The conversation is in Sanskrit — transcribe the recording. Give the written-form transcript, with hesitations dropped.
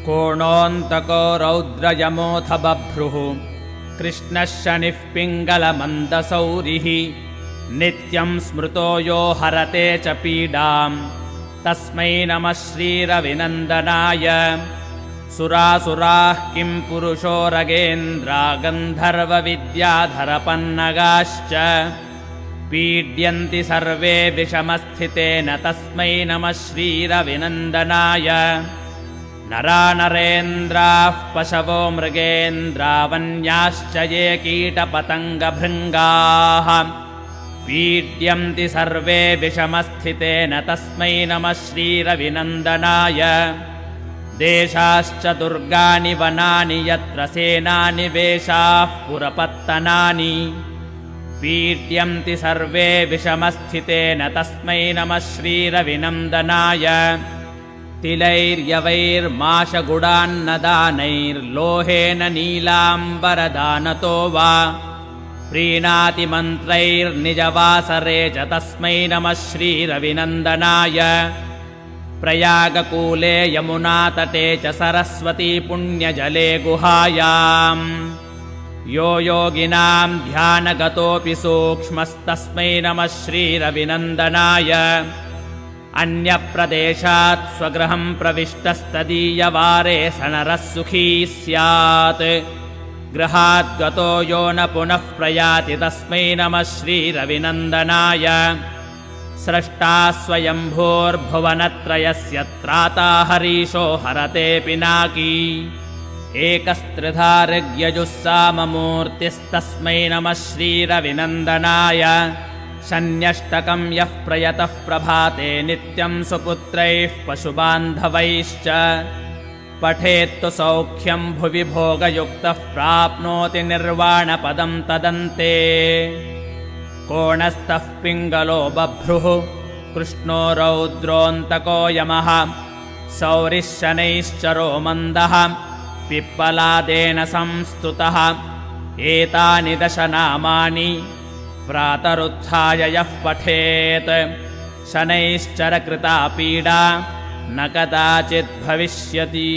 कोणोऽन्तको रौद्रयमोऽथ बभ्रुः कृष्णः शनिः पिङ्गलमन्दसौरिः नित्यं स्मृतो यो हरते च पीडाम् तस्मै नमः श्रीरविनन्दनाय। सुरासुराः किं पुरुषो रगेन्द्रा गन्धर्वविद्याधरपन्नगाश्च पीड्यन्ति सर्वे विषमस्थितेन तस्मै नमः श्रीरविनन्दनाय। नरानरेन्द्राः पशवो मृगेन्द्रा वन्याश्च ये कीटपतङ्गभृङ्गाः पीड्यन्ति सर्वे विषमस्थितेन तस्मै नमः श्रीरविनन्दनाय। देशाश्च दुर्गानि वनानि यत्र सेनानि वेशाः पुरपत्तनानि पीड्यन्ति सर्वे विषमस्थितेन तस्मै नमः श्रीरविनन्दनाय। तिलैर्यवैर्माशगुडान्नदानैर्लोहेन नीलाम्बरदानतो वा प्रीणाति मन्त्रैर्निजवासरे च तस्मै नमः श्रीरविनन्दनाय। प्रयागकूले यमुनातटे च सरस्वती पुण्यजले गुहायाम् यो योगिनां ध्यानगतोऽपि सूक्ष्मस्तस्मै नमः श्रीरविनन्दनाय। अन्यप्रदेशात् स्वगृहं प्रविष्टस्तदीयवारे स नरः सुखी स्यात् गृहाद्गतो यो न पुनः प्रयाति तस्मै नमः श्रीरविनन्दनाय। स्रष्टा स्वयम्भूर्भुवनत्रयस्य त्राता हरीशो हरते पिनाकी एकस्त्रिधा ऋग्यजुस्साममूर्तिस्तस्मै नमः श्रीरविनन्दनाय। शन्यष्टकं यः प्रयतः प्रभाते नित्यं सुपुत्रैः पशुबान्धवैश्च पठेत्तु सौख्यं भुवि भोगयुक्तः प्राप्नोति निर्वाणपदं तदन्ते। कोणस्थः पिङ्गलो बभ्रुः कृष्णो रौद्रोऽन्तको यमः सौरिः शनैश्चरो मन्दः पिप्पलादेन संस्तुतः एतानि 10 नामानि प्रातरुत्थाय यः पठेत् शनैश्चरकृता पीडा न कदाचिद् भविष्यति।